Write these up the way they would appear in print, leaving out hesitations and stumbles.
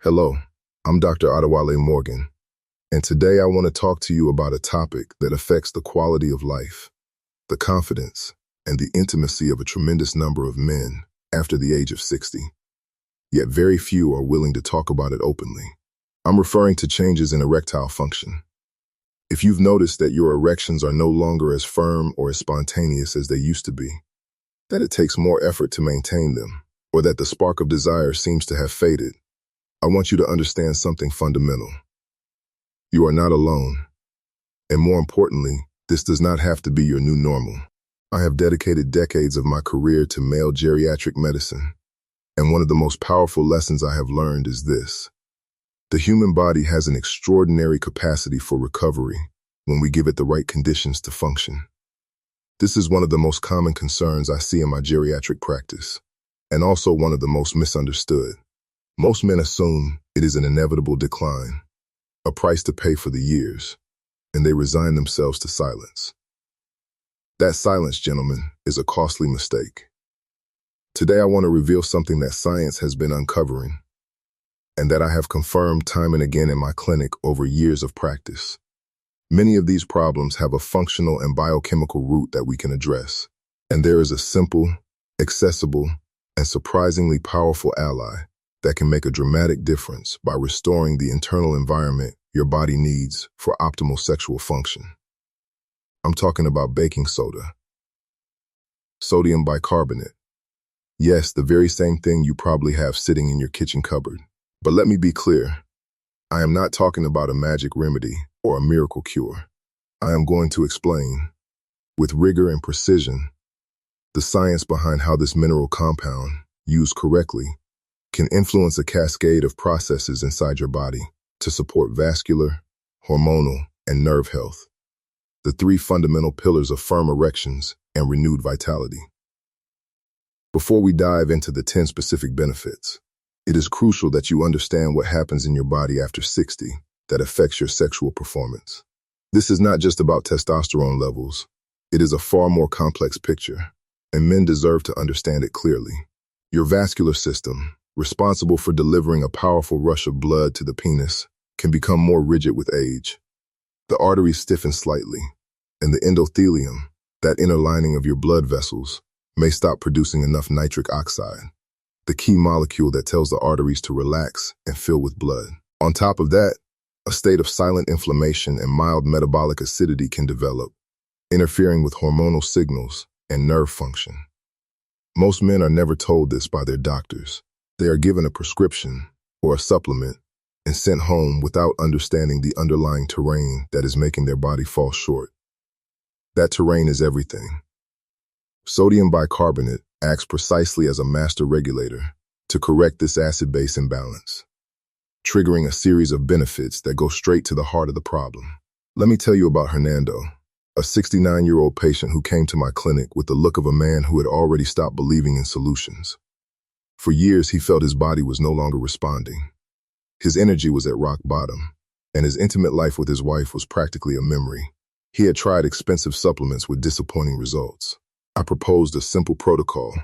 Hello, I'm Dr. Adewale Morgan, and today I want to talk to you about a topic that affects the quality of life, the confidence, and the intimacy of a tremendous number of men after the age of 60. Yet very few are willing to talk about it openly. I'm referring to changes in erectile function. If you've noticed that your erections are no longer as firm or as spontaneous as they used to be, that it takes more effort to maintain them, or that the spark of desire seems to have faded, I want you to understand something fundamental. You are not alone. And more importantly, this does not have to be your new normal. I have dedicated decades of my career to male geriatric medicine, and one of the most powerful lessons I have learned is this. The human body has an extraordinary capacity for recovery when we give it the right conditions to function. This is one of the most common concerns I see in my geriatric practice, and also one of the most misunderstood. Most men assume it is an inevitable decline, a price to pay for the years, and they resign themselves to silence. That silence, gentlemen, is a costly mistake. Today I want to reveal something that science has been uncovering, and that I have confirmed time and again in my clinic over years of practice. Many of these problems have a functional and biochemical root that we can address, and there is a simple, accessible, and surprisingly powerful ally that can make a dramatic difference by restoring the internal environment your body needs for optimal sexual function. I'm talking about baking soda. Sodium bicarbonate. Yes, the very same thing you probably have sitting in your kitchen cupboard. But let me be clear, I am not talking about a magic remedy or a miracle cure. I am going to explain, with rigor and precision, the science behind how this mineral compound, used correctly, can influence a cascade of processes inside your body to support vascular, hormonal, and nerve health, the three fundamental pillars of firm erections and renewed vitality. Before we dive into the 10 specific benefits, it is crucial that you understand what happens in your body after 60 that affects your sexual performance. This is not just about testosterone levels. It is a far more complex picture, and men deserve to understand it clearly. Your vascular system, responsible for delivering a powerful rush of blood to the penis, can become more rigid with age. The arteries stiffen slightly, and the endothelium, that inner lining of your blood vessels, may stop producing enough nitric oxide, the key molecule that tells the arteries to relax and fill with blood. On top of that, a state of silent inflammation and mild metabolic acidity can develop, interfering with hormonal signals and nerve function. Most men are never told this by their doctors. They are given a prescription or a supplement and sent home without understanding the underlying terrain that is making their body fall short. That terrain is everything. Sodium bicarbonate acts precisely as a master regulator to correct this acid-base imbalance, triggering a series of benefits that go straight to the heart of the problem. Let me tell you about Hernando, a 69-year-old patient who came to my clinic with the look of a man who had already stopped believing in solutions. For years, he felt his body was no longer responding. His energy was at rock bottom, and his intimate life with his wife was practically a memory. He had tried expensive supplements with disappointing results. I proposed a simple protocol.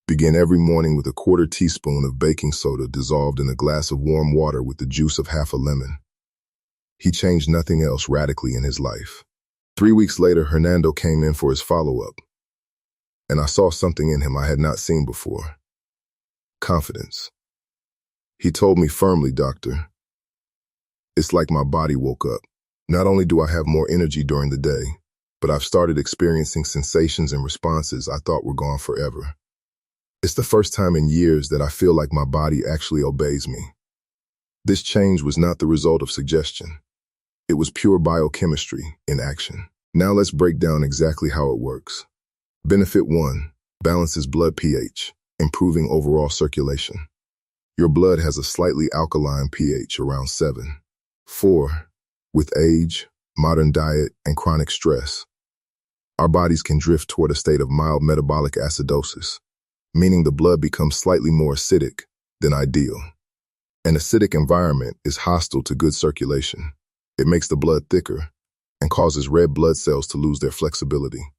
Begin every morning with a quarter teaspoon of baking soda dissolved in a glass of warm water with the juice of half a lemon. He changed nothing else radically in his life. 3 weeks later, Hernando came in for his follow-up, and I saw something in him I had not seen before. Confidence. He told me firmly, "Doctor, it's like my body woke up. Not only do I have more energy during the day, but I've started experiencing sensations and responses I thought were gone forever. It's the first time in years that I feel like my body actually obeys me." This change was not the result of suggestion. It was pure biochemistry in action. Now let's break down exactly how it works. Benefit 1, balances blood pH, improving overall circulation. Your blood has a slightly alkaline pH around 7. 4. With age, modern diet, and chronic stress, our bodies can drift toward a state of mild metabolic acidosis, meaning the blood becomes slightly more acidic than ideal. An acidic environment is hostile to good circulation. It makes the blood thicker and causes red blood cells to lose their flexibility,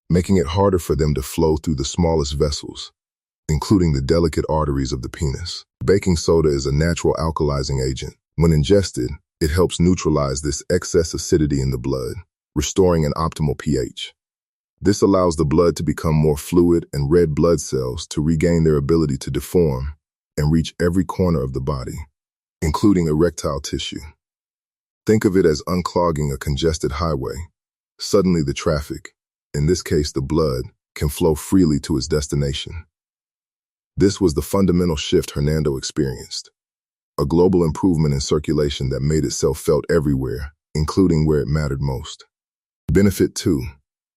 making it harder for them to flow through the smallest vessels. including the delicate arteries of the penis. Baking soda is a natural alkalizing agent. When ingested, it helps neutralize this excess acidity in the blood, restoring an optimal pH. This allows the blood to become more fluid and red blood cells to regain their ability to deform and reach every corner of the body, including erectile tissue. Think of it as unclogging a congested highway. Suddenly the traffic, in this case the blood, can flow freely to its destination. This was the fundamental shift Hernando experienced, a global improvement in circulation that made itself felt everywhere, including where it mattered most. Benefit 2.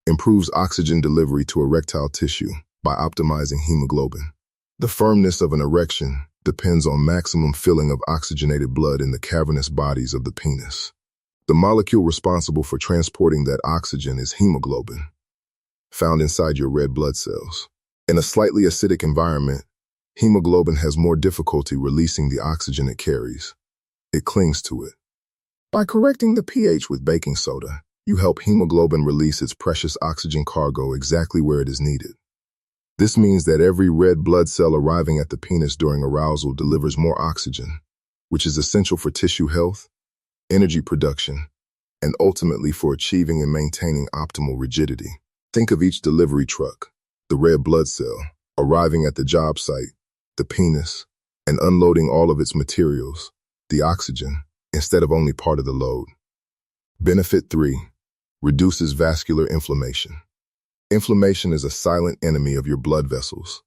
Improves oxygen delivery to erectile tissue by optimizing hemoglobin. The firmness of an erection depends on maximum filling of oxygenated blood in the cavernous bodies of the penis. The molecule responsible for transporting that oxygen is hemoglobin, found inside your red blood cells. In a slightly acidic environment, hemoglobin has more difficulty releasing the oxygen it carries. It clings to it. By correcting the pH with baking soda, you help hemoglobin release its precious oxygen cargo exactly where it is needed. This means that every red blood cell arriving at the penis during arousal delivers more oxygen, which is essential for tissue health, energy production, and ultimately for achieving and maintaining optimal rigidity. Think of each delivery truck, the red blood cell, arriving at the job site, the penis, and unloading all of its materials, the oxygen, instead of only part of the load. Benefit 3. Reduces vascular inflammation. Inflammation is a silent enemy of your blood vessels.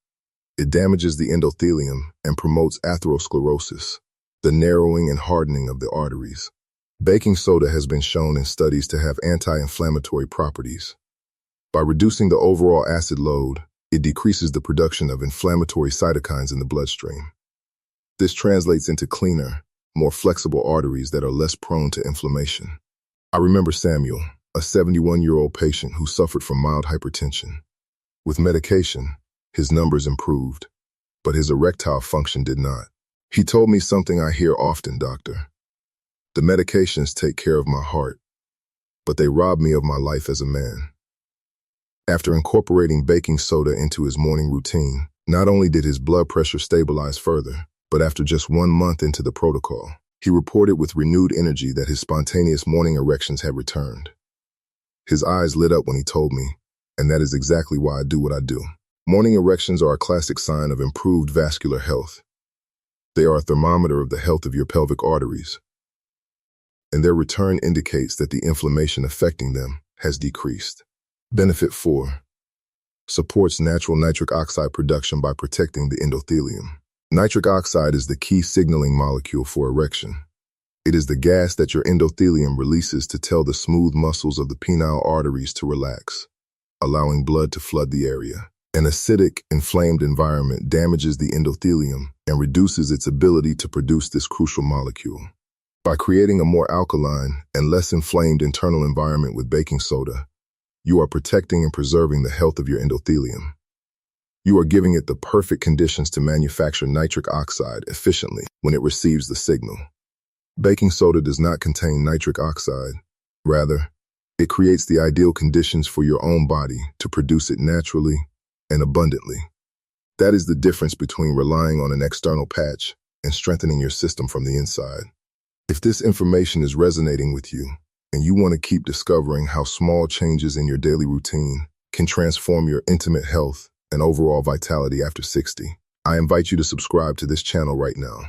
It damages the endothelium and promotes atherosclerosis, the narrowing and hardening of the arteries. Baking soda has been shown in studies to have anti-inflammatory properties. By reducing the overall acid load, it decreases the production of inflammatory cytokines in the bloodstream. This translates into cleaner, more flexible arteries that are less prone to inflammation. I remember Samuel, a 71-year-old patient who suffered from mild hypertension. With medication, his numbers improved, but his erectile function did not. He told me something I hear often, doctor. The medications take care of my heart, but they rob me of my life as a man. After incorporating baking soda into his morning routine, not only did his blood pressure stabilize further, but after just 1 month into the protocol, he reported with renewed energy that his spontaneous morning erections had returned. His eyes lit up when he told me, and that is exactly why I do what I do. Morning erections are a classic sign of improved vascular health. They are a thermometer of the health of your pelvic arteries, and their return indicates that the inflammation affecting them has decreased. Benefit 4. Supports natural nitric oxide production by protecting the endothelium. Nitric oxide is the key signaling molecule for erection. It is the gas that your endothelium releases to tell the smooth muscles of the penile arteries to relax, allowing blood to flood the area. An acidic, inflamed environment damages the endothelium and reduces its ability to produce this crucial molecule. By creating a more alkaline and less inflamed internal environment with baking soda, you are protecting and preserving the health of your endothelium. You are giving it the perfect conditions to manufacture nitric oxide efficiently when it receives the signal. Baking soda does not contain nitric oxide. Rather, it creates the ideal conditions for your own body to produce it naturally and abundantly. That is the difference between relying on an external patch and strengthening your system from the inside. If this information is resonating with you, and you want to keep discovering how small changes in your daily routine can transform your intimate health and overall vitality after 60, I invite you to subscribe to this channel right now.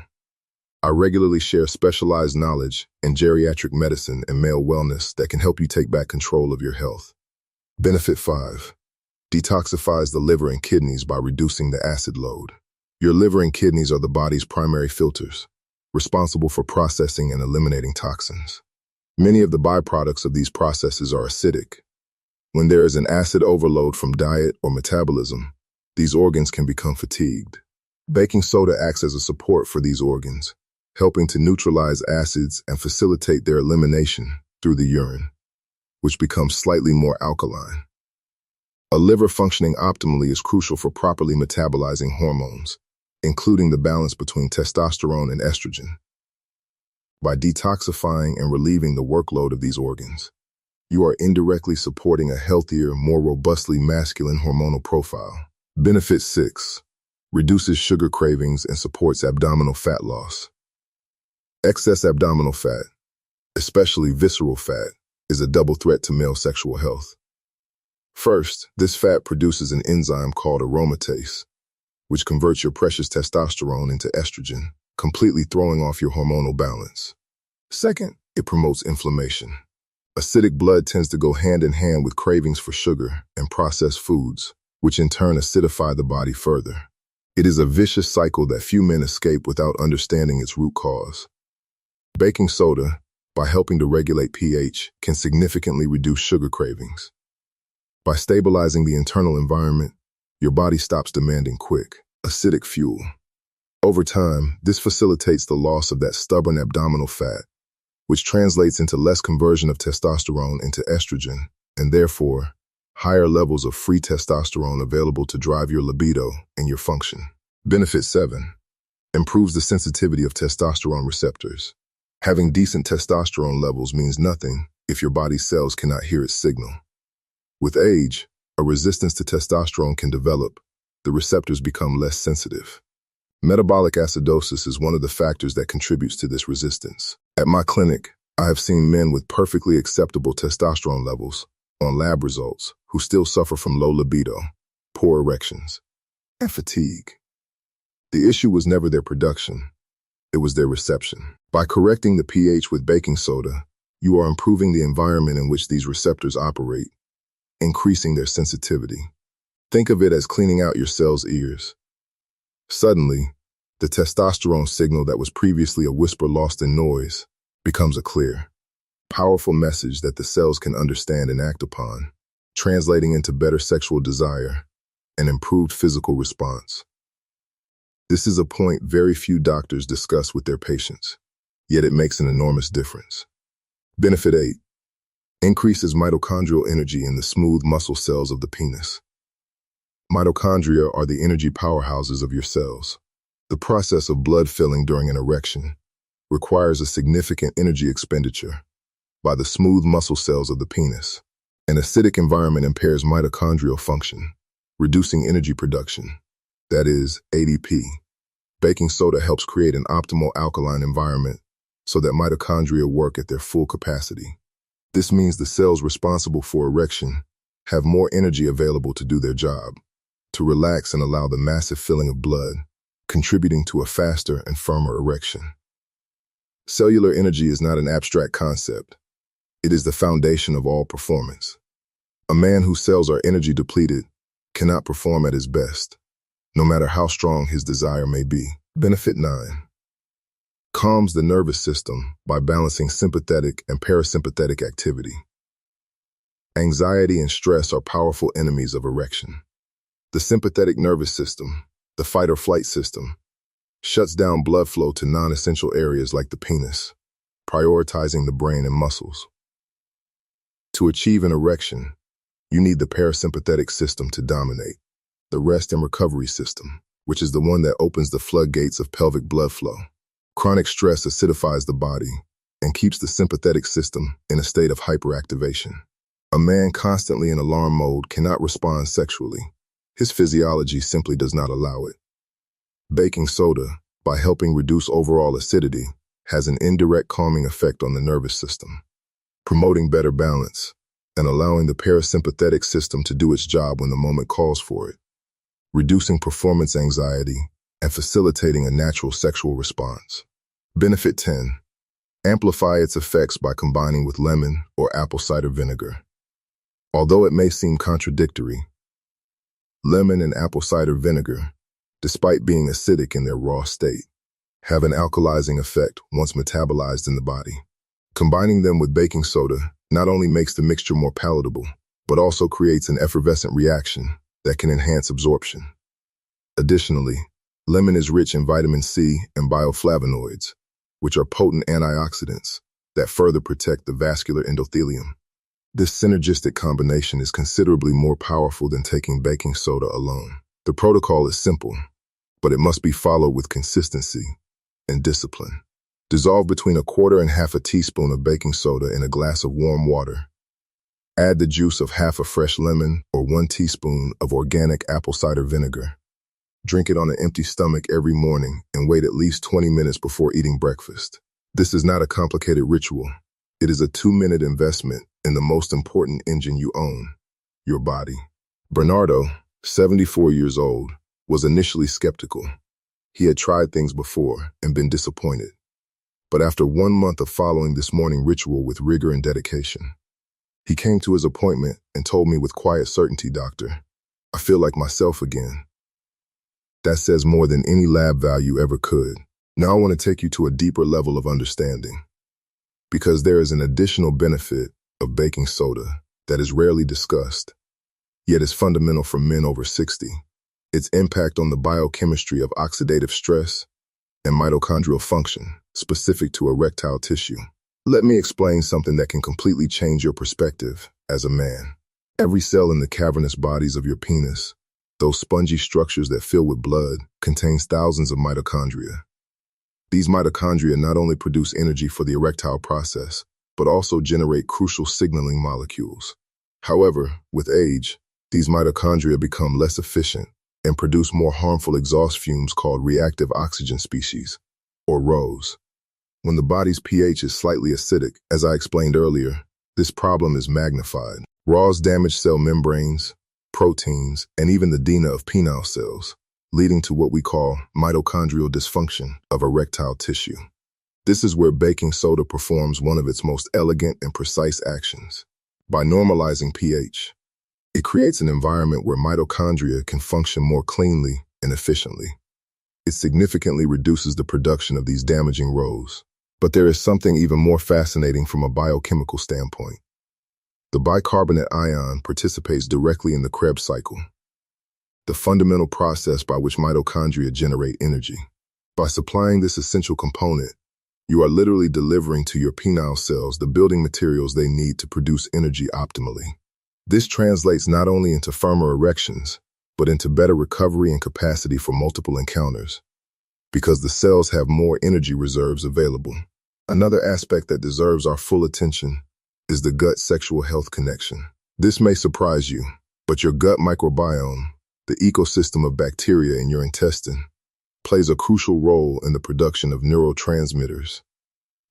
I regularly share specialized knowledge in geriatric medicine and male wellness that can help you take back control of your health. Benefit 5. Detoxifies the liver and kidneys by reducing the acid load. Your liver and kidneys are the body's primary filters, responsible for processing and eliminating toxins. Many of the byproducts of these processes are acidic. When there is an acid overload from diet or metabolism, these organs can become fatigued. Baking soda acts as a support for these organs, helping to neutralize acids and facilitate their elimination through the urine, which becomes slightly more alkaline. A liver functioning optimally is crucial for properly metabolizing hormones, including the balance between testosterone and estrogen. By detoxifying and relieving the workload of these organs, you are indirectly supporting a healthier, more robustly masculine hormonal profile. Benefit 6. reduces sugar cravings, and supports abdominal fat loss. Excess abdominal fat, especially visceral fat, is a double threat to male sexual health. First, this fat produces an enzyme called aromatase, which converts your precious testosterone into estrogen, completely throwing off your hormonal balance. Second, it promotes inflammation. Acidic blood tends to go hand in hand with cravings for sugar and processed foods, which in turn acidify the body further. It is a vicious cycle that few men escape without understanding its root cause. Baking soda, by helping to regulate pH, can significantly reduce sugar cravings. By stabilizing the internal environment, your body stops demanding quick, acidic fuel. Over time, this facilitates the loss of that stubborn abdominal fat, which translates into less conversion of testosterone into estrogen, and therefore, higher levels of free testosterone available to drive your libido and your function. Benefit 7. Improves the sensitivity of testosterone receptors. Having decent testosterone levels means nothing if your body's cells cannot hear its signal. With age, a resistance to testosterone can develop. The receptors become less sensitive. Metabolic acidosis is one of the factors that contributes to this resistance. At my clinic, I have seen men with perfectly acceptable testosterone levels on lab results who still suffer from low libido, poor erections, and fatigue. The issue was never their production, it was their reception. By correcting the pH with baking soda, you are improving the environment in which these receptors operate, increasing their sensitivity. Think of it as cleaning out your cell's ears. Suddenly, the testosterone signal that was previously a whisper lost in noise becomes a clear, powerful message that the cells can understand and act upon, translating into better sexual desire and improved physical response. This is a point very few doctors discuss with their patients, yet it makes an enormous difference. Benefit 8. Increases mitochondrial energy in the smooth muscle cells of the penis. Mitochondria are the energy powerhouses of your cells. The process of blood filling during an erection requires a significant energy expenditure by the smooth muscle cells of the penis. An acidic environment impairs mitochondrial function, reducing energy production, that is, ADP. Baking soda helps create an optimal alkaline environment so that mitochondria work at their full capacity. This means the cells responsible for erection have more energy available to do their job, to relax and allow the massive filling of blood, contributing to a faster and firmer erection. Cellular energy is not an abstract concept. It is the foundation of all performance. A man whose cells are energy depleted cannot perform at his best, no matter how strong his desire may be. Benefit 9. Calms the nervous system by balancing sympathetic and parasympathetic activity. Anxiety and stress are powerful enemies of erection. The sympathetic nervous system, the fight or flight system, shuts down blood flow to non-essential areas like the penis, prioritizing the brain and muscles. To achieve an erection, you need the parasympathetic system to dominate, the rest and recovery system, which is the one that opens the floodgates of pelvic blood flow. Chronic stress acidifies the body and keeps the sympathetic system in a state of hyperactivation. A man constantly in alarm mode cannot respond sexually. His physiology simply does not allow it. Baking soda, by helping reduce overall acidity, has an indirect calming effect on the nervous system, promoting better balance and allowing the parasympathetic system to do its job when the moment calls for it, reducing performance anxiety and facilitating a natural sexual response. Benefit 10. Amplify its effects by combining with lemon or apple cider vinegar. Although it may seem contradictory, lemon and apple cider vinegar, despite being acidic in their raw state, have an alkalizing effect once metabolized in the body. Combining them with baking soda not only makes the mixture more palatable, but also creates an effervescent reaction that can enhance absorption. Additionally, lemon is rich in vitamin C and bioflavonoids, which are potent antioxidants that further protect the vascular endothelium. This synergistic combination is considerably more powerful than taking baking soda alone. The protocol is simple, but it must be followed with consistency and discipline. Dissolve between 1/4 and 1/2 teaspoon of baking soda in a glass of warm water. Add the juice of 1/2 a fresh lemon or 1 teaspoon of organic apple cider vinegar. Drink it on an empty stomach every morning and wait at least 20 minutes before eating breakfast. This is not a complicated ritual. It is a 2-minute investment in the most important engine you own, your body. Bernardo, 74 years old, was initially skeptical. He had tried things before and been disappointed. But after 1 month of following this morning ritual with rigor and dedication, he came to his appointment and told me with quiet certainty, "Doctor, I feel like myself again." That says more than any lab value ever could. Now I want to take you to a deeper level of understanding, because there is an additional benefit of baking soda that is rarely discussed, yet is fundamental for men over 60. Its impact on the biochemistry of oxidative stress and mitochondrial function, specific to erectile tissue. Let me explain something that can completely change your perspective as a man. Every cell in the cavernous bodies of your penis, those spongy structures that fill with blood, contains thousands of mitochondria. These mitochondria not only produce energy for the erectile process, but also generate crucial signaling molecules. However, with age, these mitochondria become less efficient and produce more harmful exhaust fumes called reactive oxygen species, or ROS. When the body's pH is slightly acidic, as I explained earlier, this problem is magnified. ROS damage cell membranes, proteins, and even the DNA of penile cells, leading to what we call mitochondrial dysfunction of erectile tissue. This is where baking soda performs one of its most elegant and precise actions. By normalizing pH, it creates an environment where mitochondria can function more cleanly and efficiently. It significantly reduces the production of these damaging ROS. But there is something even more fascinating from a biochemical standpoint. The bicarbonate ion participates directly in the Krebs cycle, the fundamental process by which mitochondria generate energy. By supplying this essential component, you are literally delivering to your penile cells the building materials they need to produce energy optimally. This translates not only into firmer erections, but into better recovery and capacity for multiple encounters, because the cells have more energy reserves available. Another aspect that deserves our full attention is the gut-sexual health connection. This may surprise you, but your gut microbiome, the ecosystem of bacteria in your intestine, plays a crucial role in the production of neurotransmitters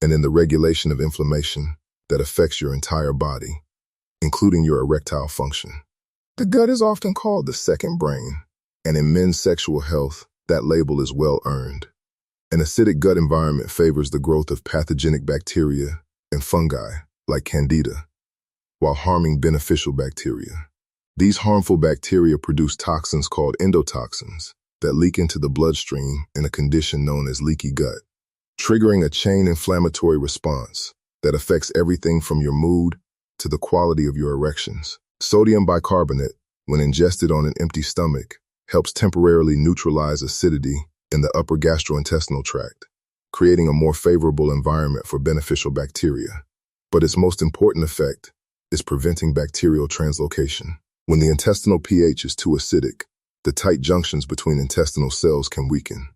and in the regulation of inflammation that affects your entire body, including your erectile function. The gut is often called the second brain, and in men's sexual health, that label is well earned. An acidic gut environment favors the growth of pathogenic bacteria and fungi, like Candida, while harming beneficial bacteria. These harmful bacteria produce toxins called endotoxins that leak into the bloodstream in a condition known as leaky gut, triggering a chain inflammatory response that affects everything from your mood to the quality of your erections. Sodium bicarbonate, when ingested on an empty stomach, helps temporarily neutralize acidity in the upper gastrointestinal tract, creating a more favorable environment for beneficial bacteria. But its most important effect is preventing bacterial translocation. When the intestinal pH is too acidic, the tight junctions between intestinal cells can weaken,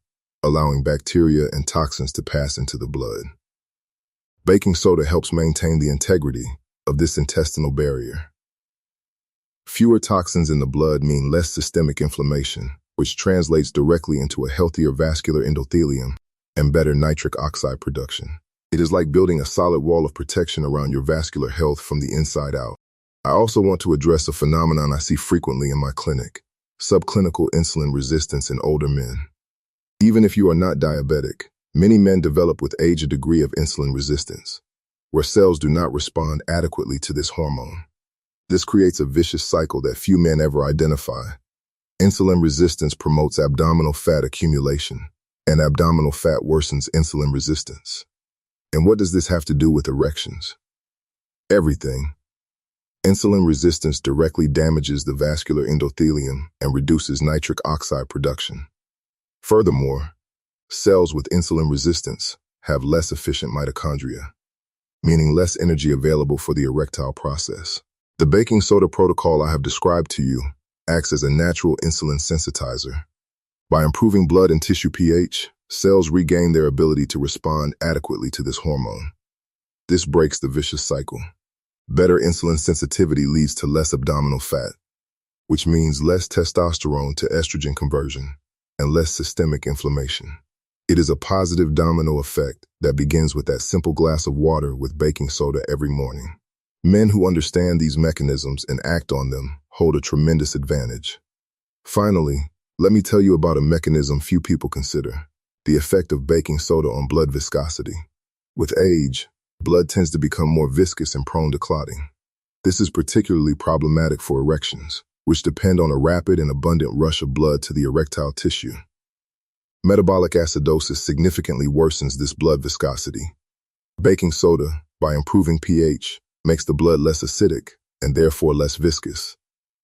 allowing bacteria and toxins to pass into the blood. Baking soda helps maintain the integrity of this intestinal barrier. Fewer toxins in the blood mean less systemic inflammation, which translates directly into a healthier vascular endothelium and better nitric oxide production. It is like building a solid wall of protection around your vascular health from the inside out. I also want to address a phenomenon I see frequently in my clinic: subclinical insulin resistance in older men. Even if you are not diabetic, many men develop with age a degree of insulin resistance, where cells do not respond adequately to this hormone. This creates a vicious cycle that few men ever identify. Insulin resistance promotes abdominal fat accumulation, and abdominal fat worsens insulin resistance. And what does this have to do with erections? Everything. Insulin resistance directly damages the vascular endothelium and reduces nitric oxide production. Furthermore, cells with insulin resistance have less efficient mitochondria, meaning less energy available for the erectile process. The baking soda protocol I have described to you acts as a natural insulin sensitizer. By improving blood and tissue pH, cells regain their ability to respond adequately to this hormone. This breaks the vicious cycle. Better insulin sensitivity leads to less abdominal fat, which means less testosterone to estrogen conversion, and less systemic inflammation. It is a positive domino effect that begins with that simple glass of water with baking soda every morning. Men who understand these mechanisms and act on them hold a tremendous advantage. Finally, let me tell you about a mechanism few people consider: the effect of baking soda on blood viscosity. With age, blood tends to become more viscous and prone to clotting. This is particularly problematic for erections, which depend on a rapid and abundant rush of blood to the erectile tissue. Metabolic acidosis significantly worsens this blood viscosity. Baking soda, by improving pH, makes the blood less acidic and therefore less viscous,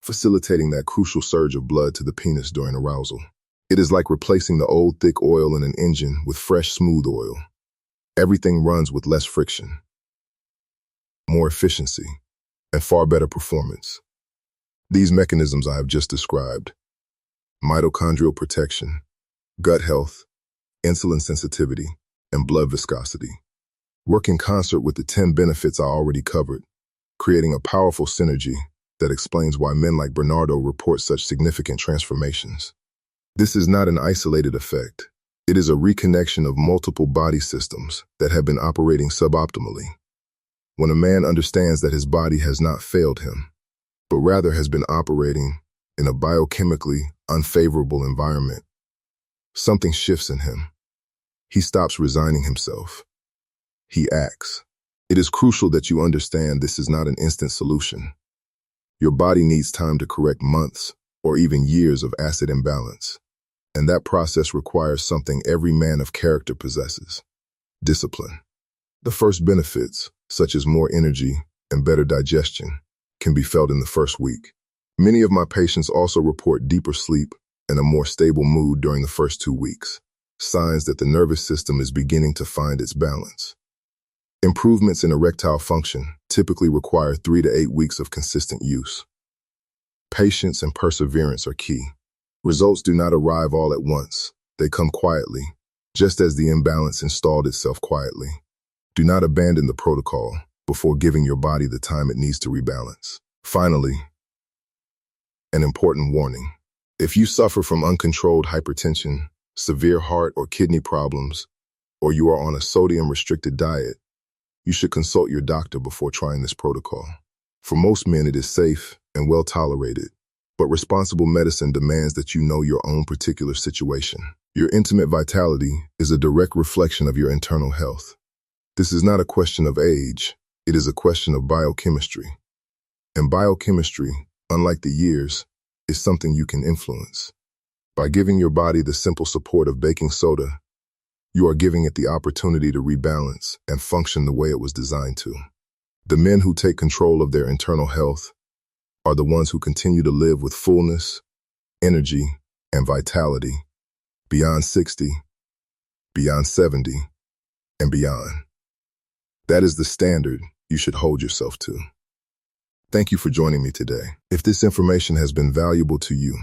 facilitating that crucial surge of blood to the penis during arousal. It is like replacing the old thick oil in an engine with fresh, smooth oil. Everything runs with less friction, more efficiency, and far better performance. These mechanisms I have just described: mitochondrial protection, gut health, insulin sensitivity, and blood viscosity, work in concert with the 10 benefits I already covered, creating a powerful synergy that explains why men like Bernardo report such significant transformations. This is not an isolated effect. It is a reconnection of multiple body systems that have been operating suboptimally. When a man understands that his body has not failed him, but rather has been operating in a biochemically unfavorable environment, something shifts in him. He stops resigning himself. He acts. It is crucial that you understand this is not an instant solution. Your body needs time to correct months or even years of acid imbalance, and that process requires something every man of character possesses: discipline. The first benefits, such as more energy and better digestion, can be felt in the first week. Many of my patients also report deeper sleep and a more stable mood during the first 2 weeks, signs that the nervous system is beginning to find its balance. Improvements in erectile function typically require 3 to 8 weeks of consistent use. Patience and perseverance are key. Results do not arrive all at once. They come quietly, just as the imbalance installed itself quietly. Do not abandon the protocol before giving your body the time it needs to rebalance. Finally, an important warning: if you suffer from uncontrolled hypertension, severe heart or kidney problems, or you are on a sodium-restricted diet, you should consult your doctor before trying this protocol. For most men, it is safe and well tolerated, but responsible medicine demands that you know your own particular situation. Your intimate vitality is a direct reflection of your internal health. This is not a question of age, it is a question of biochemistry. And biochemistry, unlike the years, is something you can influence. By giving your body the simple support of baking soda, you are giving it the opportunity to rebalance and function the way it was designed to. The men who take control of their internal health are the ones who continue to live with fullness, energy, and vitality beyond 60, beyond 70, and beyond. That is the standard you should hold yourself to. Thank you for joining me today. If this information has been valuable to you,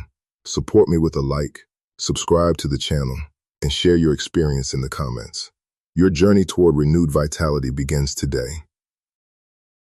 support me with a like, subscribe to the channel, and share your experience in the comments. Your journey toward renewed vitality begins today.